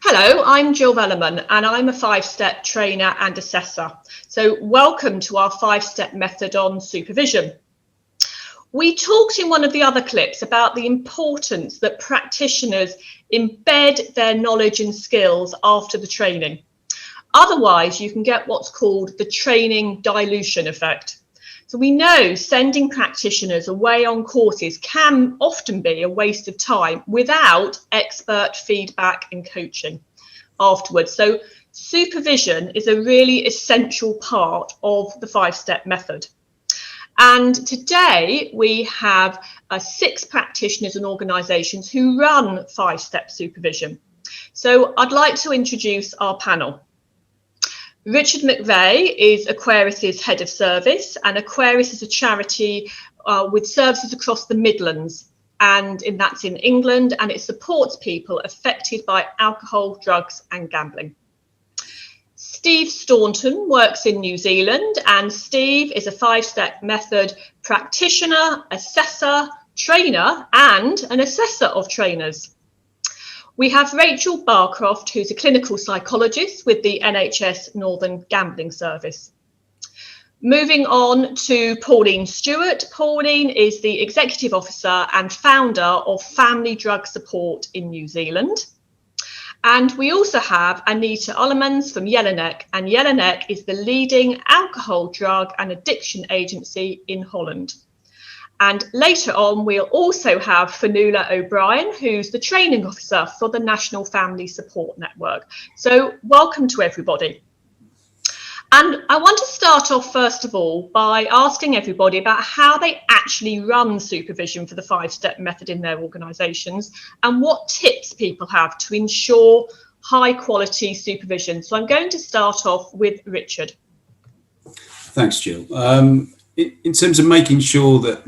Hello, I'm Jill Vellerman and I'm a five-step trainer and assessor. So welcome to our five-step method on supervision. We talked in one of the other clips about the importance that practitioners embed their knowledge and skills after the training. Otherwise, you can get what's called the training dilution effect. So we know sending practitioners away on courses can often be a waste of time without expert feedback and coaching afterwards. So supervision is a really essential part of the five-step method. And today we have 6 practitioners and organisations who run five-step supervision. So I'd like to introduce our panel. Richard McVeigh is Aquaris's head of service, and Aquaris is a charity with services across the Midlands, and that's in England, and it supports people affected by alcohol, drugs and gambling. Steve Staunton works in New Zealand, and Steve is a five-step method practitioner, assessor, trainer and an assessor of trainers. We have Rachel Barcroft, who's a clinical psychologist with the NHS Northern Gambling Service. Moving on to Pauline Stewart. Pauline is the Executive Officer and founder of Family Drug Support in New Zealand. And we also have Anita Ullemans from Jelinek, and Jelinek is the leading alcohol, drug and addiction agency in Holland. And later on, we'll also have Fionnuala O'Brien, who's the training officer for the National Family Support Network. So welcome to everybody. And I want to start off, first of all, by asking everybody about how they actually run supervision for the five-step method in their organisations and what tips people have to ensure high-quality supervision. So I'm going to start off with Richard. Thanks, Jill. In terms of making sure that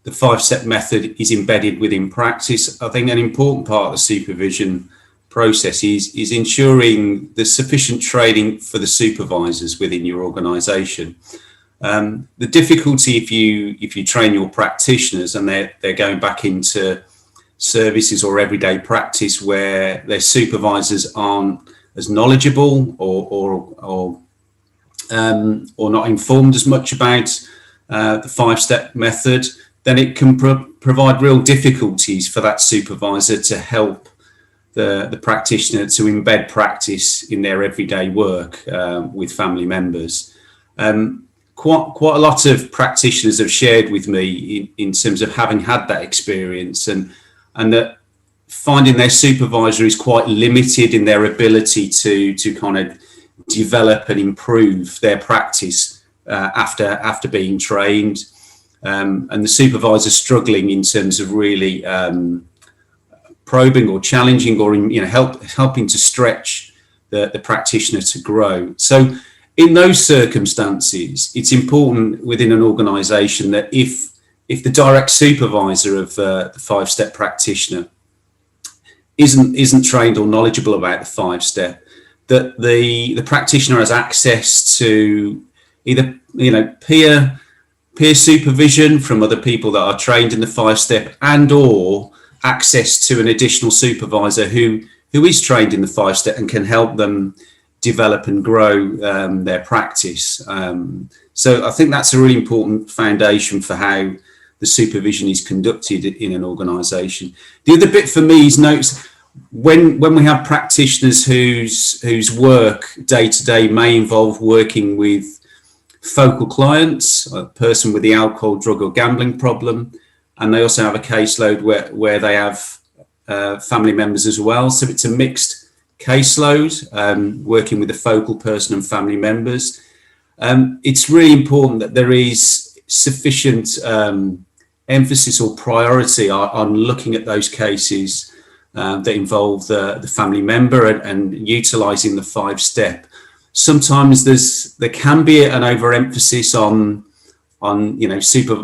the five-step method is embedded within practice, I think an important part of the supervision process is ensuring there's sufficient training for the supervisors within your organisation. The difficulty if you train your practitioners and they're going back into services or everyday practice where their supervisors aren't as knowledgeable or not informed as much about the five-step method, then it can provide real difficulties for that supervisor to help the practitioner to embed practice in their everyday work with family members. Quite a lot of practitioners have shared with me in terms of having had that experience and that finding their supervisor is quite limited in their ability to kind of develop and improve their practice after being trained, and the supervisor struggling in terms of really probing or challenging or helping to stretch the practitioner to grow. So in those circumstances, it's important within an organisation that if the direct supervisor of the five-step practitioner isn't trained or knowledgeable about the five-step, that the practitioner has access to either peer supervision from other people that are trained in the five-step, and or access to an additional supervisor who is trained in the five-step and can help them develop and grow their practice. So I think that's a really important foundation for how the supervision is conducted in an organisation. The other bit for me is notes when we have practitioners whose work day to day may involve working with focal clients, a person with the alcohol, drug or gambling problem, and they also have a caseload where they have family members as well. So it's a mixed caseload, working with the focal person and family members. It's really important that there is sufficient emphasis or priority on looking at those cases that involve the family member and utilising the five-step. Sometimes there can be an overemphasis on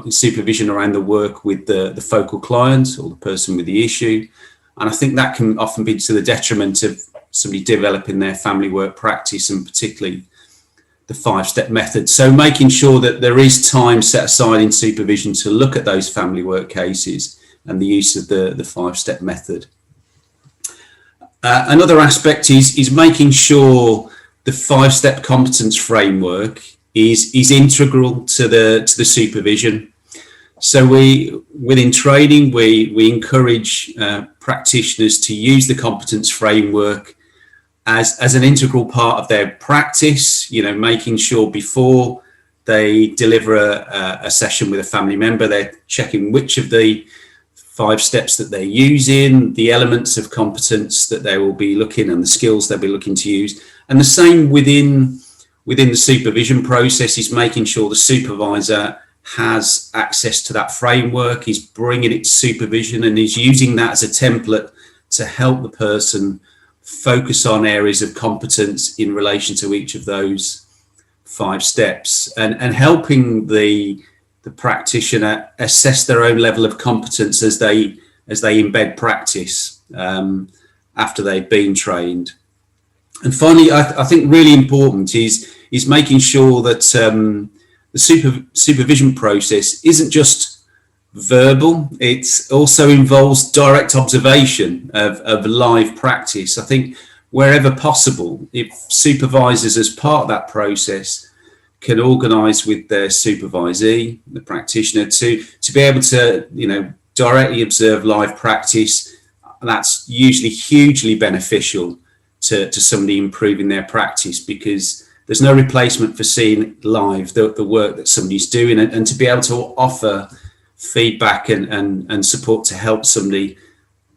supervision around the work with the focal client or the person with the issue, and I think that can often be to the detriment of somebody developing their family work practice, and particularly the five-step method. So making sure that there is time set aside in supervision to look at those family work cases and the use of the five-step method. Another aspect is making sure the 5-step competence framework is integral to the supervision. So within training, we encourage practitioners to use the competence framework as an integral part of their practice, making sure before they deliver a session with a family member, they're checking which of the 5 steps that they're using, the elements of competence that they will be looking, and the skills they'll be looking to use. And the same within the supervision process is making sure the supervisor has access to that framework, is bringing it to supervision, and is using that as a template to help the person focus on areas of competence in relation to each of those 5 steps, and helping the practitioner assess their own level of competence as they embed practice after they've been trained. And finally, I think really important is making sure that the supervision process isn't just verbal, it also involves direct observation of live practice. I think wherever possible, if supervisors as part of that process can organise with their supervisee, the practitioner, to be able to directly observe live practice, that's usually hugely beneficial to somebody improving their practice, because there's no replacement for seeing live the work that somebody's doing, and to be able to offer feedback and support to help somebody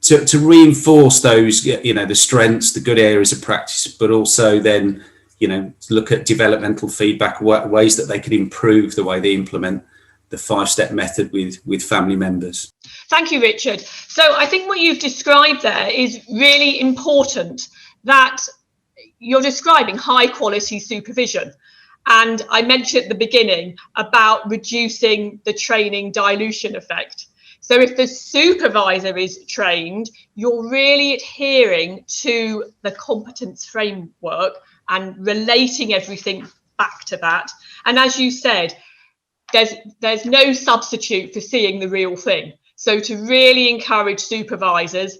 to reinforce those, the strengths, the good areas of practice, but also then look at developmental feedback, ways that they could improve the way they implement the 5-step method with family members. Thank you, Richard. So I think what you've described there is really important, that you're describing high quality supervision. And I mentioned at the beginning about reducing the training dilution effect. So if the supervisor is trained, you're really adhering to the competence framework and relating everything back to that. And as you said, there's no substitute for seeing the real thing. So to really encourage supervisors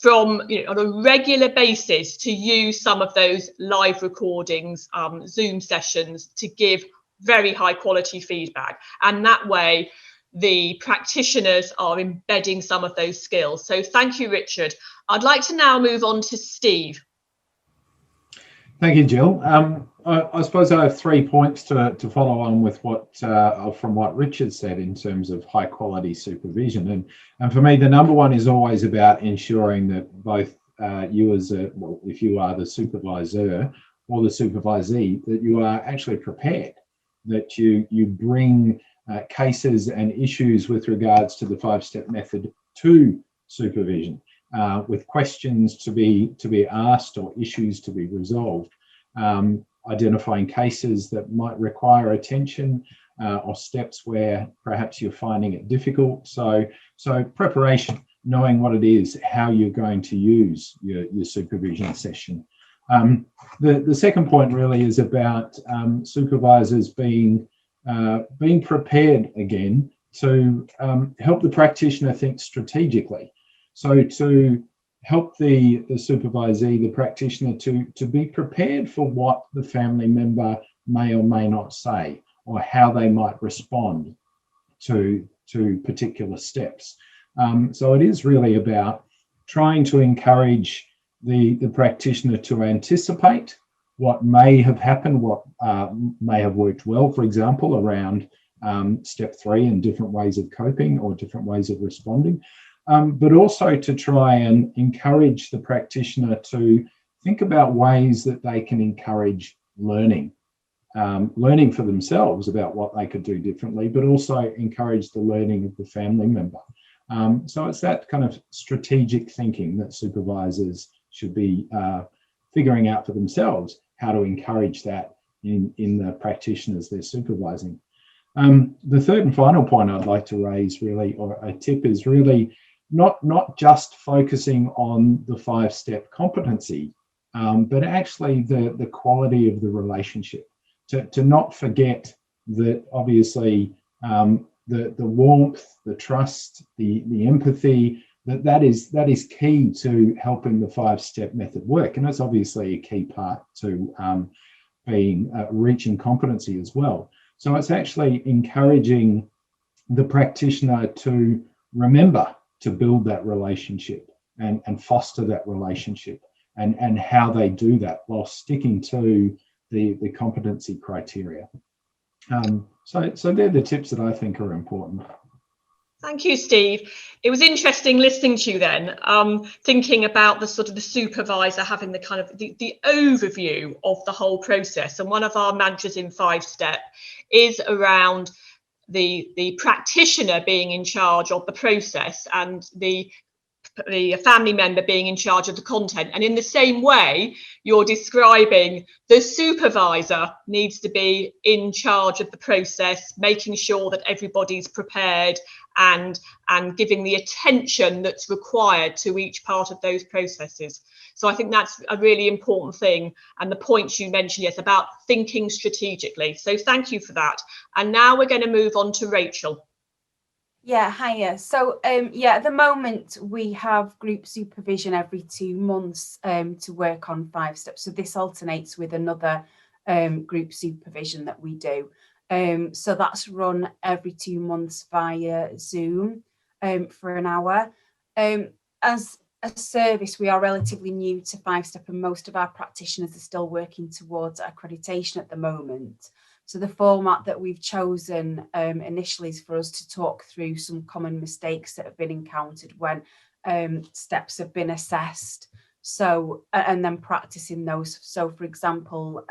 from on a regular basis to use some of those live recordings, Zoom sessions, to give very high quality feedback. And that way the practitioners are embedding some of those skills. So thank you, Richard. I'd like to now move on to Steve. Thank you, Jill. I suppose I have 3 points to follow on with from what Richard said in terms of high quality supervision. And for me, the number one is always about ensuring that both you as if you are the supervisor or the supervisee, that you are actually prepared, that you bring cases and issues with regards to the 5-step method to supervision, with questions to be asked or issues to be resolved, identifying cases that might require attention or steps where perhaps you're finding it difficult. So preparation, knowing what it is, how you're going to use your supervision session. The second point really is about supervisors being prepared again to help the practitioner think strategically. So to help the supervisee, the practitioner, to be prepared for what the family member may or may not say, or how they might respond to particular steps. So it is really about trying to encourage the practitioner to anticipate what may have happened, what may have worked well, for example, around step 3 and different ways of coping or different ways of responding, but also to try and encourage the practitioner to think about ways that they can encourage learning for themselves about what they could do differently, but also encourage the learning of the family member. So it's that kind of strategic thinking that supervisors should be figuring out for themselves, how to encourage that in the practitioners they're supervising. The third and final point I'd like to raise, really, or a tip, is really not just focusing on the 5-step competency, but actually the quality of the relationship. To not forget that obviously the warmth, the trust, the empathy, that is key to helping the 5-step method work, and that's obviously a key part to reaching competency as well. So it's actually encouraging the practitioner to remember to build that relationship and foster that relationship, and how they do that while sticking to the competency criteria. So they're the tips that I think are important. Thank you, Steve. It was interesting listening to you then, thinking about the sort of the supervisor having the kind of the overview of the whole process. And one of our mantras in 5-step is around the practitioner being in charge of the process and the family member being in charge of the content. And in the same way, you're describing the supervisor needs to be in charge of the process, making sure that everybody's prepared and giving the attention that's required to each part of those processes. So I think that's a really important thing. And the points you mentioned, yes, about thinking strategically. So thank you for that. And now we're going to move on to Rachel. Yeah, hiya. So at the moment we have group supervision every 2 months to work on 5 steps. So this alternates with another group supervision that we do. So that's run every 2 months via Zoom for an hour. As a service, we are relatively new to 5-step, and most of our practitioners are still working towards accreditation at the moment. So the format that we've chosen initially is for us to talk through some common mistakes that have been encountered when steps have been assessed. So, and then practicing those. So for example,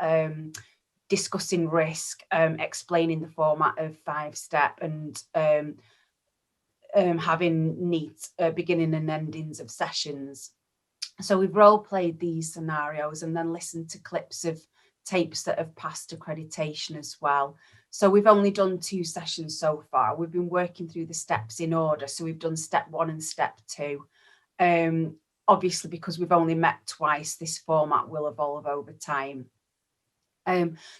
discussing risk, explaining the format of 5-step, and having neat beginning and endings of sessions. So we've role played these scenarios and then listened to clips of tapes that have passed accreditation as well. So we've only done 2 sessions so far. We've been working through the steps in order. So we've done step 1 and step 2. Obviously, because we've only met twice, this format will evolve over time.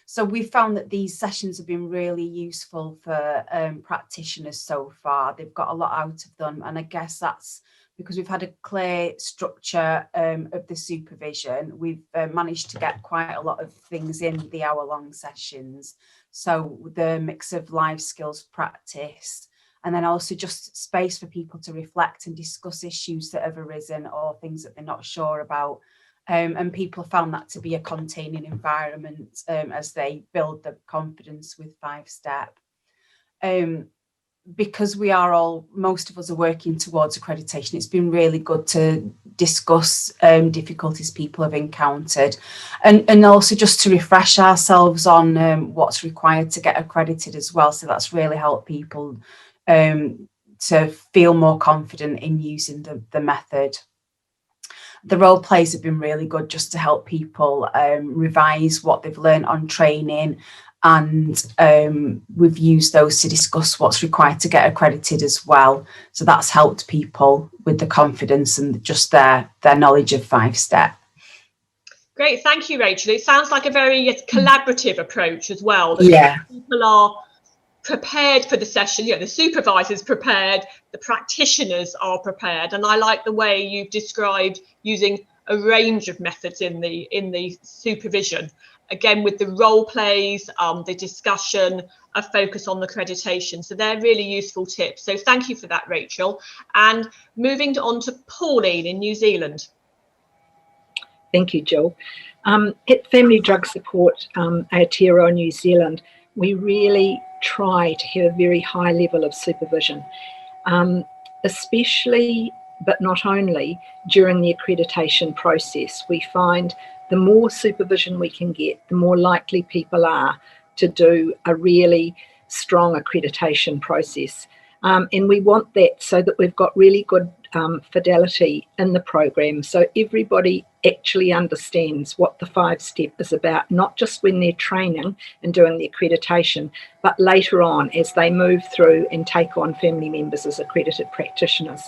So we've found that these sessions have been really useful for practitioners so far. They've got a lot out of them. And I guess that's because we've had a clear structure of the supervision. We've managed to get quite a lot of things in the hour-long sessions. So the mix of life skills practice, and then also just space for people to reflect and discuss issues that have arisen or things that they're not sure about. And people have found that to be a containing environment as they build the confidence with 5-step. Because most of us are working towards accreditation, it's been really good to discuss difficulties people have encountered, and also just to refresh ourselves on what's required to get accredited as well. So that's really helped people to feel more confident in using the method. The role plays have been really good just to help people revise what they've learned on training, and we've used those to discuss what's required to get accredited as well. So that's helped people with the confidence and just their knowledge of 5-step. Great, thank you, Rachel. It sounds like a very collaborative approach as well. Yeah. People are prepared for the session. The supervisor's prepared, the practitioners are prepared, and I like the way you've described using a range of methods in the supervision. Again, with the role plays, the discussion, a focus on the accreditation. So they're really useful tips. So thank you for that, Rachel. And moving on to Pauline in New Zealand. Thank you, Jill. At Family Drug Support Aotearoa New Zealand, we really try to have a very high level of supervision, especially, but not only, during the accreditation process. We find the more supervision we can get, the more likely people are to do a really strong accreditation process. And we want that so that we've got really good fidelity in the program, so everybody actually understands what the 5-step is about, not just when they're training and doing the accreditation, but later on as they move through and take on family members as accredited practitioners.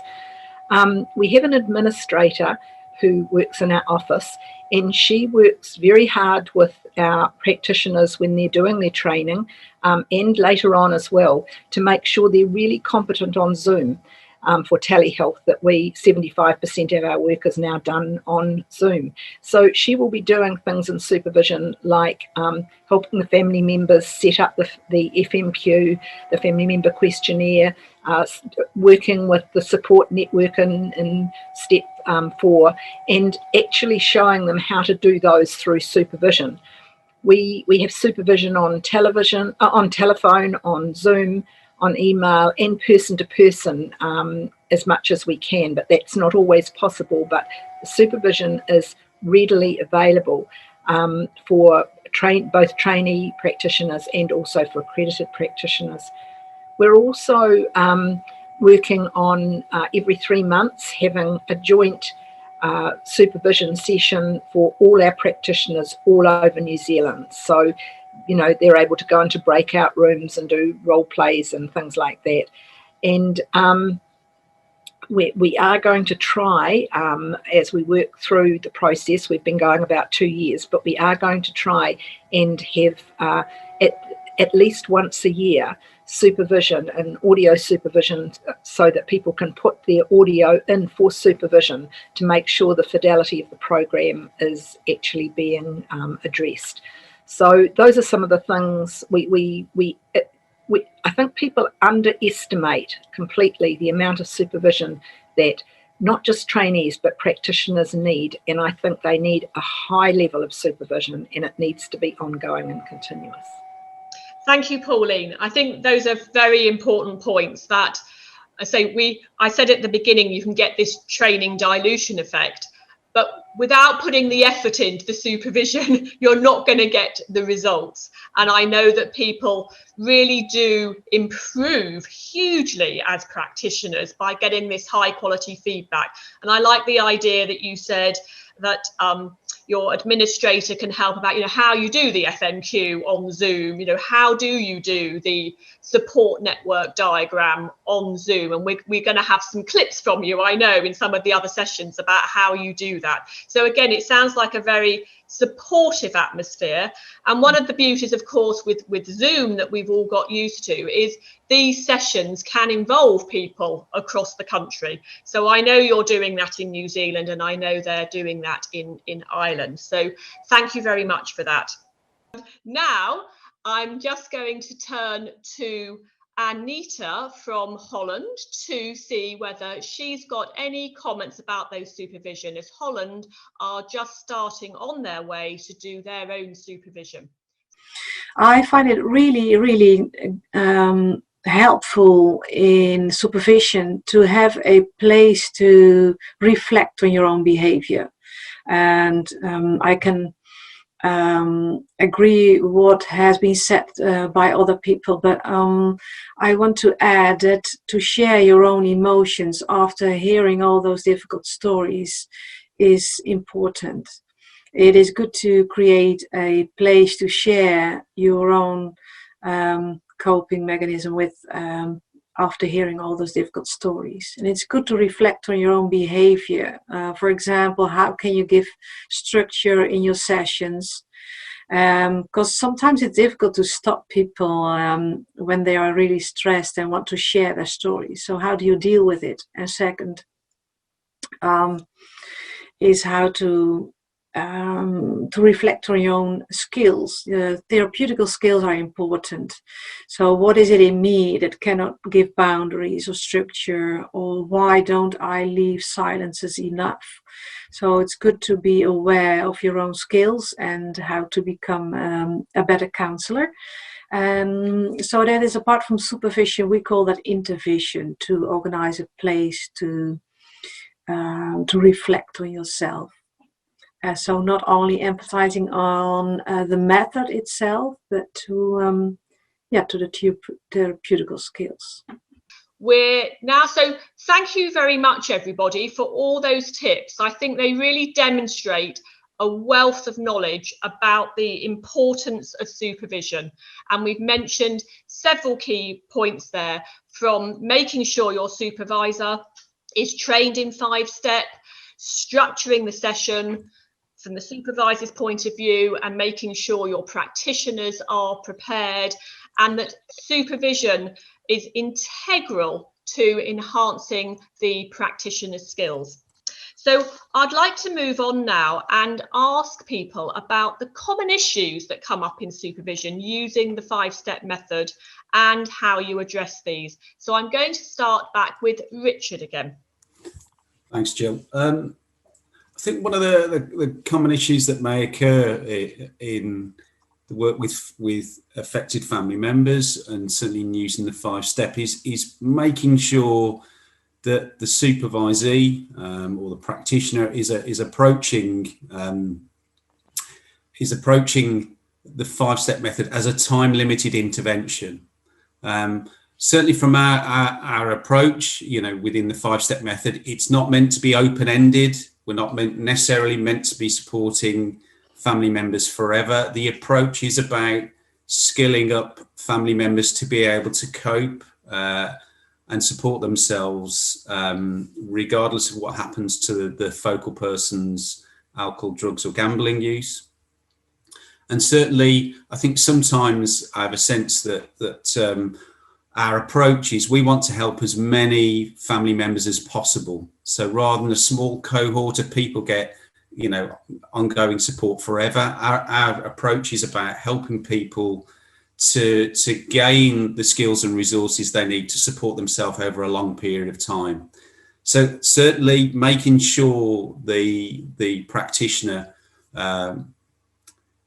We have an administrator who works in our office, and she works very hard with our practitioners when they're doing their training and later on as well, to make sure they're really competent on Zoom. for telehealth that 75% of our work is now done on Zoom. So she will be doing things in supervision like helping the family members set up the FMQ, the family member questionnaire, working with the support network in step 4, and actually showing them how to do those through supervision. We have supervision on television, on telephone, on Zoom, on email, and person to person as much as we can, but that's not always possible. But supervision is readily available for both trainee practitioners and also for accredited practitioners. We're also working on every 3 months having a joint supervision session for all our practitioners all over New Zealand. So, you know, they're able to go into breakout rooms and do role plays and things like that. And we are going to try, as we work through the process, we've been going about 2 years, but we are going to try and have at least once a year supervision and audio supervision, so that people can put their audio in for supervision to make sure the fidelity of the program is actually being addressed. So those are some of the things I think people underestimate completely the amount of supervision that not just trainees but practitioners need, and I think they need a high level of supervision, and it needs to be ongoing and continuous. Thank you, Pauline. I think those are very important points that I said at the beginning, you can get this training dilution effect, but without putting the effort into the supervision, you're not going to get the results. And I know that people really do improve hugely as practitioners by getting this high quality feedback. And I like the idea that you said that your administrator can help about, you know, how you do the FMQ on Zoom, you know, how do you do the support network diagram on Zoom? And we're going to have some clips from you, I know, in some of the other sessions about how you do that. So again, it sounds like a very supportive atmosphere. And one of the beauties, of course, with Zoom that we've all got used to is these sessions can involve people across the country. So I know you're doing that in New Zealand, and I know they're doing that in Ireland. So thank you very much for that. Now, I'm just going to turn to Anita from Holland to see whether she's got any comments about those supervision, as Holland are just starting on their way to do their own supervision. I find it really, really helpful in supervision to have a place to reflect on your own behavior. And I can agree what has been said by other people, but I want to add that to share your own emotions after hearing all those difficult stories is important. It is good to create a place to share your own coping mechanism with after hearing all those difficult stories. And it's good to reflect on your own behavior. For example, how can you give structure in your sessions? Because sometimes it's difficult to stop people when they are really stressed and want to share their stories. So how do you deal with it? And second is how to reflect on your own skills. Therapeutical skills are important. So what is it in me that cannot give boundaries or structure, or why don't I leave silences enough? So it's good to be aware of your own skills and how to become a better counselor. So that is, apart from supervision, we call that intervision, to organize a place to reflect on yourself. So not only emphasizing on the method itself, but to the therapeutical skills. So thank you very much, everybody, for all those tips. I think they really demonstrate a wealth of knowledge about the importance of supervision. And we've mentioned several key points there, from making sure your supervisor is trained in 5-step, structuring the session from the supervisor's point of view, and making sure your practitioners are prepared, and that supervision is integral to enhancing the practitioner's skills. So I'd like to move on now and ask people about the common issues that come up in supervision using the 5-step method and how you address these. So I'm going to start back with Richard again. Thanks, Jill. I think one of the common issues that may occur in the work with affected family members, and certainly in using the 5-step, is making sure that the supervisee or the practitioner is approaching the 5-step method as a time-limited intervention. Certainly from our approach, within the 5-step method, it's not meant to be open-ended. We're not necessarily meant to be supporting family members forever. The approach is about skilling up family members to be able to cope and support themselves, regardless of what happens to the focal person's alcohol, drugs or gambling use. And certainly, I think sometimes I have a sense that our approach is we want to help as many family members as possible. So rather than a small cohort of people get, ongoing support forever, our approach is about helping people to gain the skills and resources they need to support themselves over a long period of time. So certainly making sure the practitioner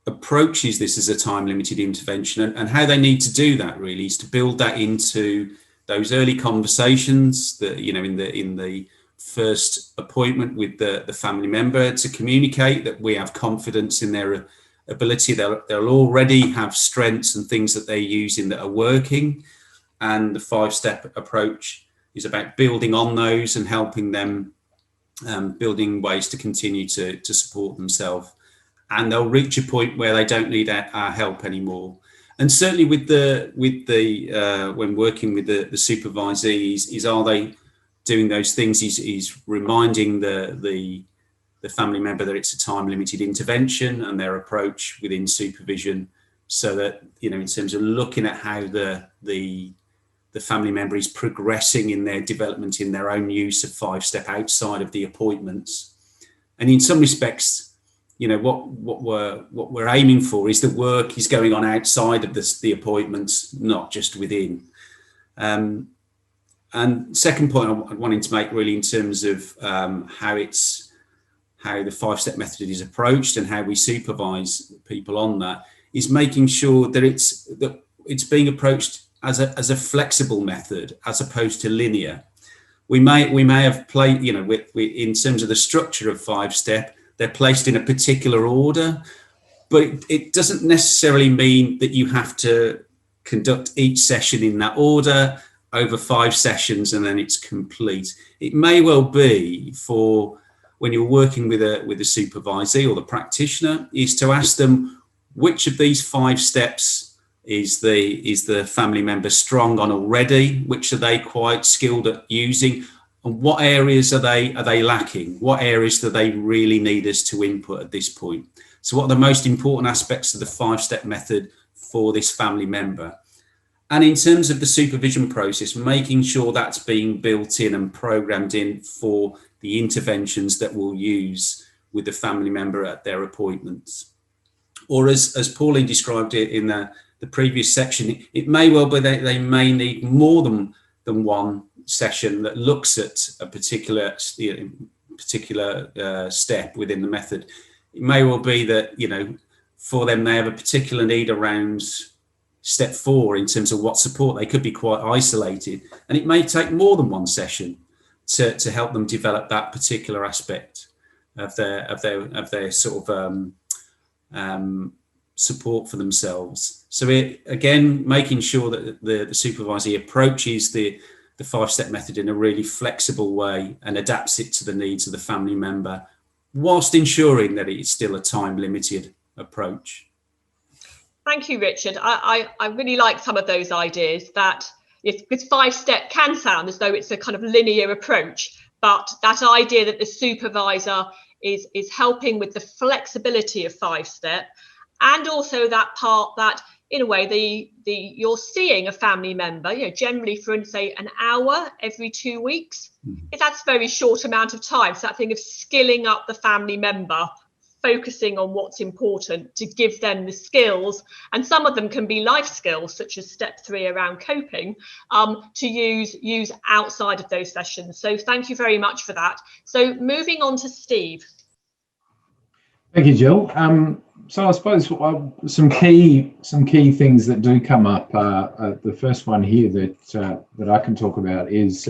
approaches this as a time-limited intervention, and how they need to do that really is to build that into those early conversations that, in the first appointment with the family member, to communicate that we have confidence in their ability. They'll already have strengths and things that they're using that are working, and the 5-step approach is about building on those and helping them, building ways to continue to support themselves, and they'll reach a point where they don't need our help anymore. And certainly with the when working with the supervisees, is are they doing those things? Is reminding the family member that it's a time-limited intervention, and their approach within supervision, so that, in terms of looking at how the family member is progressing in their development, in their own use of 5-step outside of the appointments. And in some respects, what we're aiming for is that work is going on outside of the appointments, not just within. And second point I wanted to make really in terms of how the 5-step method is approached and how we supervise people on that, is making sure that it's being approached as a flexible method as opposed to linear. We may have played, in terms of the structure of 5-step, they're placed in a particular order, but it doesn't necessarily mean that you have to conduct each session in that order over 5 sessions and then it's complete. It may well be, for when you're working with a supervisee or the practitioner, is to ask them which of these 5 steps is the family member strong on already, which are they quite skilled at using, and what areas are they lacking? What areas do they really need us to input at this point? So what are the most important aspects of the 5-step method for this family member? And in terms of the supervision process, making sure that's being built in and programmed in for the interventions that we'll use with the family member at their appointments. Or as Pauline described it in the previous section, it may well be that they may need more than one session that looks at a particular step within the method. It may well be that, for them, they have a particular need around step 4 in terms of what support. They could be quite isolated, and it may take more than one session to help them develop that particular aspect of their sort of support for themselves. So again, making sure that the supervisee approaches the 5-step method in a really flexible way and adapts it to the needs of the family member, whilst ensuring that it's still a time-limited approach. Thank you, Richard. I really like some of those ideas, that because 5-step can sound as though it's a kind of linear approach, but that idea that the supervisor is helping with the flexibility of 5-step, and also that part that in a way, you're seeing a family member, generally for, say, an hour every 2 weeks. That's a very short amount of time. So that thing of skilling up the family member, focusing on what's important to give them the skills, and some of them can be life skills, such as step 3 around coping, to use outside of those sessions. So thank you very much for that. So moving on to Steve. Thank you, Jill. So I suppose some key things that do come up. The first one here that I can talk about is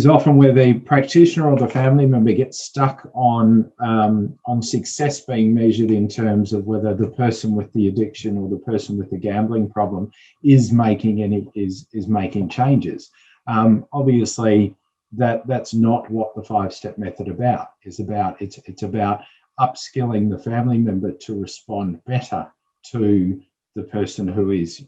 often where the practitioner or the family member gets stuck on success being measured in terms of whether the person with the addiction or the person with the gambling problem is making changes. Obviously, that's not what the 5-step method is about. It's about upskilling the family member to respond better to the person who is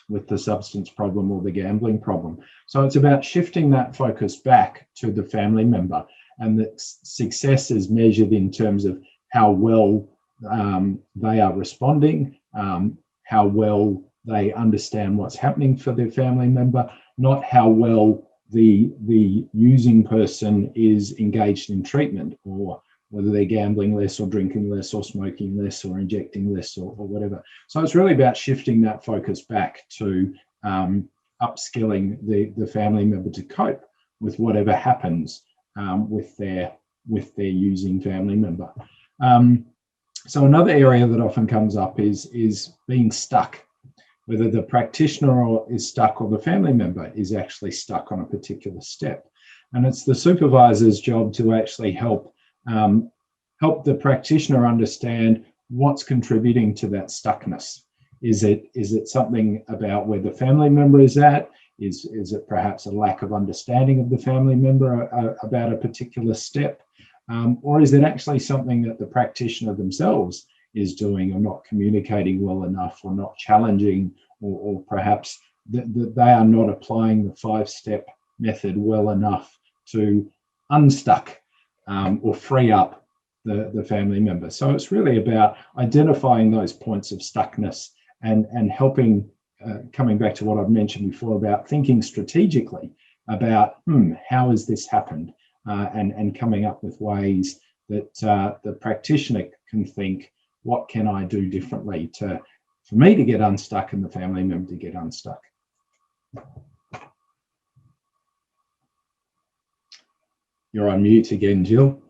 with the substance problem or the gambling problem. So it's about shifting that focus back to the family member, and that success is measured in terms of how well they are responding, how well they understand what's happening for their family member, not how well the using person is engaged in treatment, or whether they're gambling less or drinking less or smoking less or injecting less or whatever. So it's really about shifting that focus back to upskilling the family member to cope with whatever happens with their using family member. So another area that often comes up is being stuck, whether the practitioner is stuck or the family member is actually stuck on a particular step. And it's the supervisor's job to actually help the practitioner understand what's contributing to that stuckness. Is it something about where the family member is at? Is it perhaps a lack of understanding of the family member about a particular step? Or is it actually something that the practitioner themselves is doing, or not communicating well enough, or not challenging, or perhaps that they are not applying the 5-step method well enough to unstuck or free up the family member. So it's really about identifying those points of stuckness and helping, coming back to what I've mentioned before about thinking strategically about how has this happened, and coming up with ways that the practitioner can think, what can I do differently for me to get unstuck and the family member to get unstuck. You're on mute again, Jill.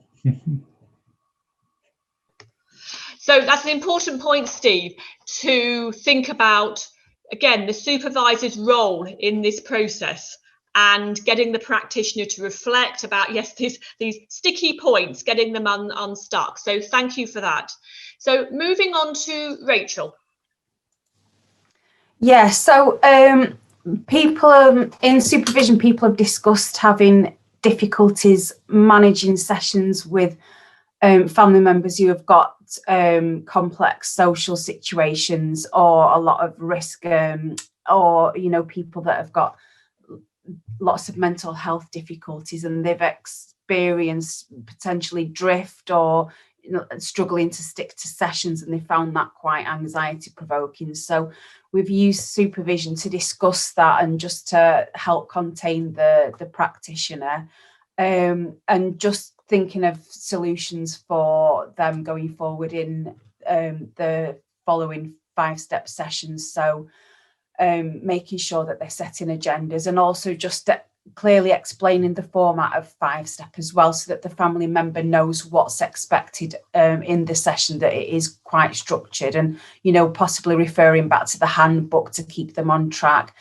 So that's an important point, Steve, to think about, again, the supervisor's role in this process, and getting the practitioner to reflect about, yes, these sticky points, getting them unstuck. So thank you for that. So moving on to Rachel. Yeah, so people in supervision, people have discussed having difficulties managing sessions with family members who have got complex social situations, or a lot of risk, or people that have got lots of mental health difficulties, and they've experienced potentially drift or struggling to stick to sessions, and they found that quite anxiety provoking. So we've used supervision to discuss that and just to help contain the practitioner, and just thinking of solutions for them going forward in the following 5-step sessions. So making sure that they're setting agendas, and also just clearly explaining the format of 5-step as well, so that the family member knows what's expected in the session, that it is quite structured, and possibly referring back to the handbook to keep them on track.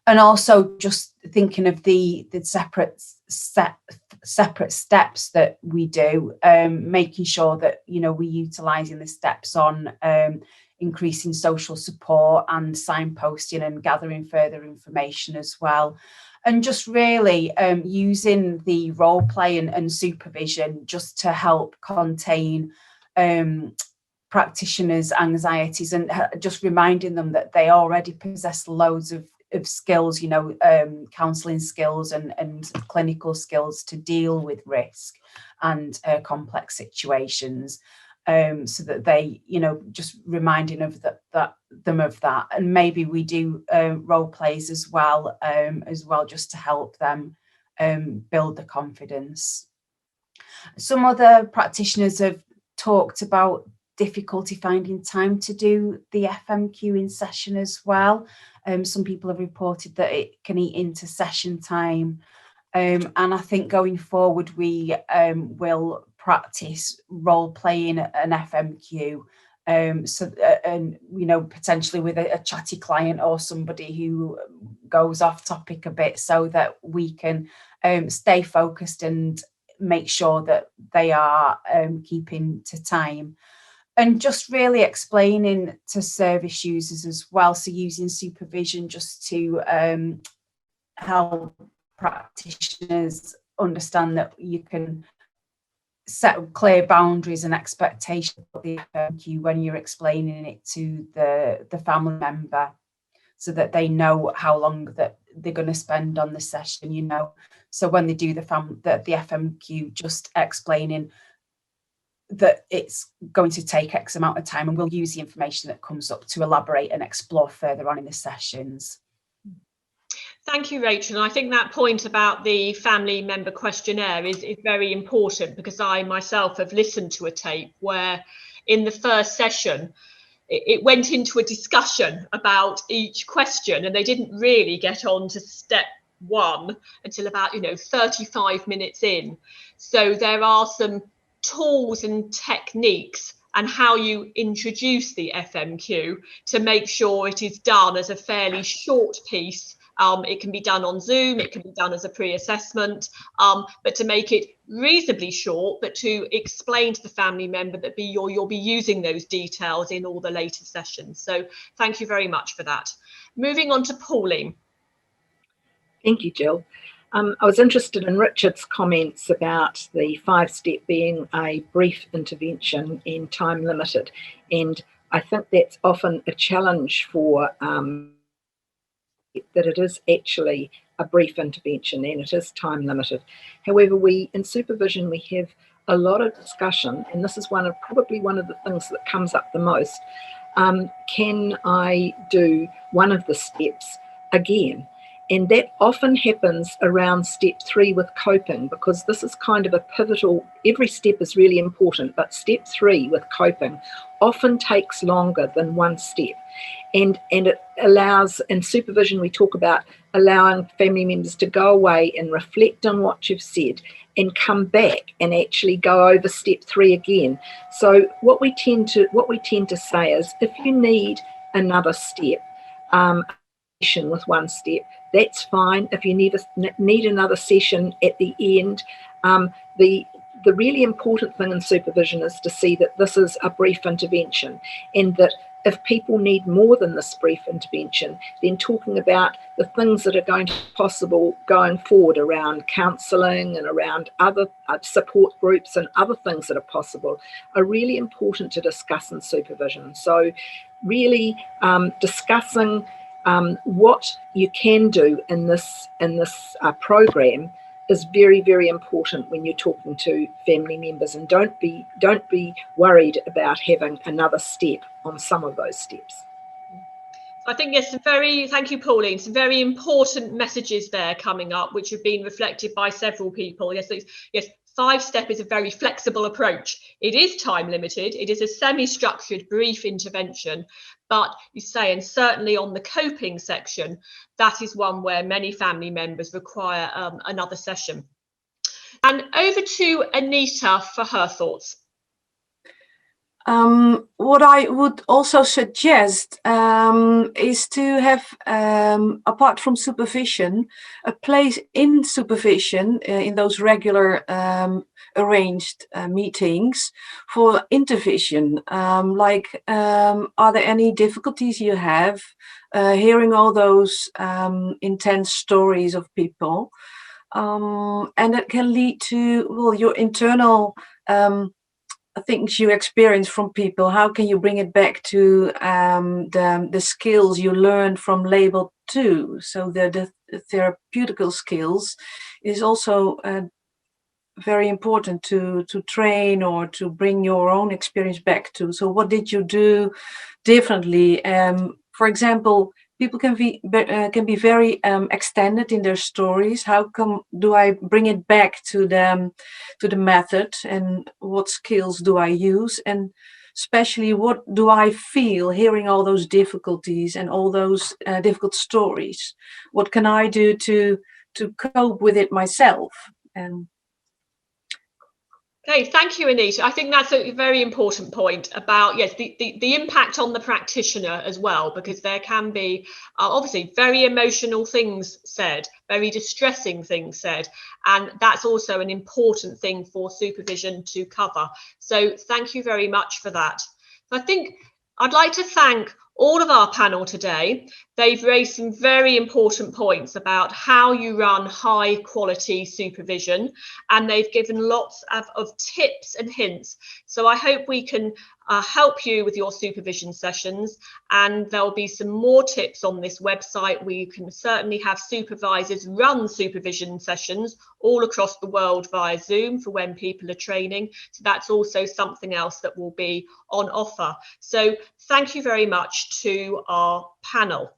And also just thinking of the separate steps that we do, making sure that we're utilising the steps on increasing social support and signposting and gathering further information as well. And just really using the role play and supervision just to help contain practitioners' anxieties, and just reminding them that they already possess loads of skills, counselling skills and clinical skills to deal with risk and complex situations. so that they, just reminding of them of that. And maybe we do role plays as well, just to help them build the confidence. Some other practitioners have talked about difficulty finding time to do the FMQ in session as well. Some people have reported that it can eat into session time. And I think going forward, we will practice role playing an FMQ. Potentially with a chatty client or somebody who goes off topic a bit, so that we can stay focused and make sure that they are keeping to time. And just really explaining to service users as well, so using supervision just to help practitioners understand that you can set clear boundaries and expectations of the FMQ when you're explaining it to the family member, so that they know how long that they're going to spend on the session, So when they do the FMQ, just explaining that it's going to take X amount of time, and we'll use the information that comes up to elaborate and explore further on in the sessions. Thank you, Rachel. I think that point about the family member questionnaire is very important, because I myself have listened to a tape where in the first session it went into a discussion about each question, and they didn't really get on to step one until about 35 minutes in. So there are some tools and techniques and how you introduce the FMQ to make sure it is done as a fairly short piece. It can be done on Zoom, it can be done as a pre-assessment, but to make it reasonably short, but to explain to the family member that you'll be using those details in all the later sessions. So thank you very much for that. Moving on to Pauline. Thank you, Jill. I was interested in Richard's comments about the 5-step being a brief intervention and time limited. And I think that's often a challenge for that it is actually a brief intervention and it is time limited. However, in supervision, we have a lot of discussion, and this is probably one of the things that comes up the most. Can I do one of the steps again? And that often happens around step 3 with coping, because this is kind of a pivotal, every step is really important, but step 3 with coping often takes longer than one step. And it allows, in supervision, we talk about allowing family members to go away and reflect on what you've said and come back and actually go over step 3 again. So what we tend to say is, if you need another step, with one step, that's fine. If you need another session at the end, the really important thing in supervision is to see that this is a brief intervention, and that if people need more than this brief intervention, then talking about the things that are going to be possible going forward around counselling and around other support groups and other things that are possible are really important to discuss in supervision. So really discussing what you can do in this program is very, very important when you're talking to family members, and don't be worried about having another step on some of those steps. I think yes, thank you, Pauline. Some very important messages there coming up, which have been reflected by several people. Yes, 5-step is a very flexible approach. It is time limited. It is a semi-structured brief intervention, but you say, and certainly on the coping section, that is one where many family members require another session. And over to Anita for her thoughts. What I would also suggest is to have, apart from supervision, a place in supervision in those regular arranged meetings for intervision. Are there any difficulties you have hearing all those intense stories of people? And it can lead to, your internal things you experience from people. How can you bring it back to the skills you learned from label 2? So the therapeutical skills is also very important to train or to bring your own experience back to. So what did you do differently? For example, people can be very extended in their stories. How do I bring it back to the method, and what skills do I use? And especially, what do I feel hearing all those difficulties and all those difficult stories? What can I do to cope with it myself? And Okay, thank you, Anita. I think that's a very important point about, yes, the impact on the practitioner as well, because there can be obviously very emotional things said, very distressing things said, and that's also an important thing for supervision to cover. So thank you very much for that. I think I'd like to thank all of our panel today. They've raised some very important points about how you run high quality supervision, and they've given lots of tips and hints. So I hope we can help you with your supervision sessions, and there'll be some more tips on this website where you can certainly have supervisors run supervision sessions all across the world via Zoom for when people are training. So that's also something else that will be on offer. So thank you very much to our panel.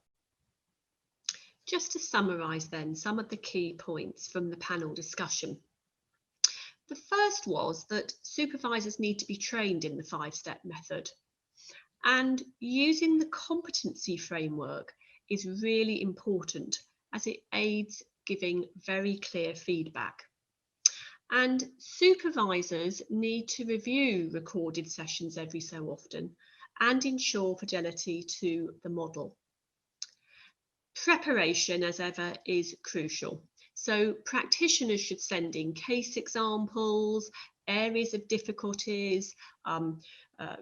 Just to summarise then some of the key points from the panel discussion. The first was that supervisors need to be trained in the 5-step method, and using the competency framework is really important as it aids giving very clear feedback. And supervisors need to review recorded sessions every so often and ensure fidelity to the model. Preparation, as ever, is crucial. So practitioners should send in case examples, areas of difficulties.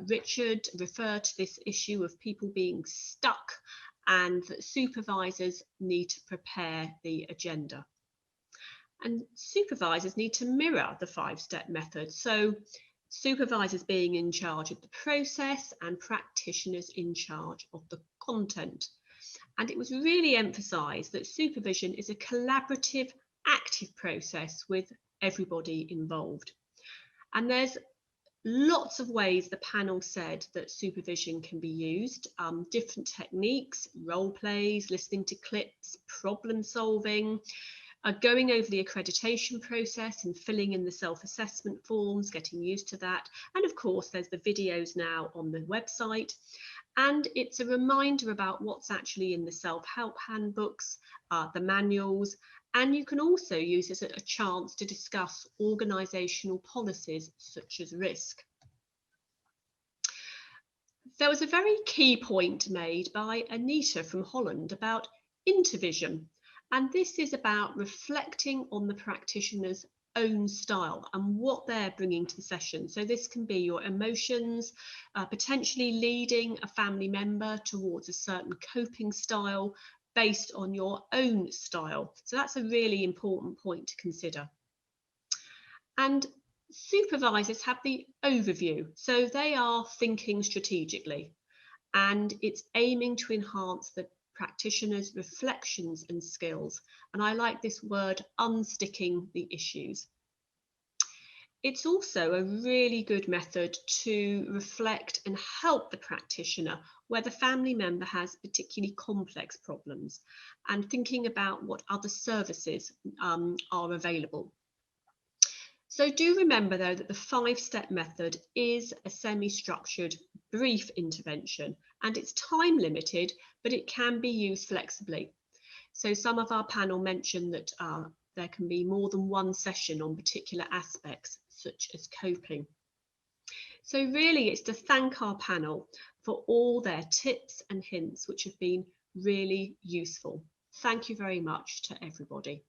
Richard referred to this issue of people being stuck, and that supervisors need to prepare the agenda. And supervisors need to mirror the 5-step method. So supervisors being in charge of the process and practitioners in charge of the content. And it was really emphasised that supervision is a collaborative, active process with everybody involved. And there's lots of ways the panel said that supervision can be used, different techniques, role plays, listening to clips, problem solving, going over the accreditation process and filling in the self-assessment forms, getting used to that. And of course, there's the videos now on the website. And it's a reminder about what's actually in the self-help handbooks, the manuals, and you can also use it as a chance to discuss organisational policies such as risk. There was a very key point made by Anita from Holland about intervision, and this is about reflecting on the practitioner's own style and what they're bringing to the session. So this can be your emotions, potentially leading a family member towards a certain coping style based on your own style. So that's a really important point to consider. And supervisors have the overview, so they are thinking strategically, and it's aiming to enhance the practitioners' reflections and skills. And I like this word, unsticking the issues. It's also a really good method to reflect and help the practitioner where the family member has particularly complex problems, and thinking about what other services are available. So do remember, though, that the 5-step method is a semi-structured, brief intervention, and it's time limited, but it can be used flexibly. So some of our panel mentioned that there can be more than one session on particular aspects, such as coping. So really, it's to thank our panel for all their tips and hints, which have been really useful. Thank you very much to everybody.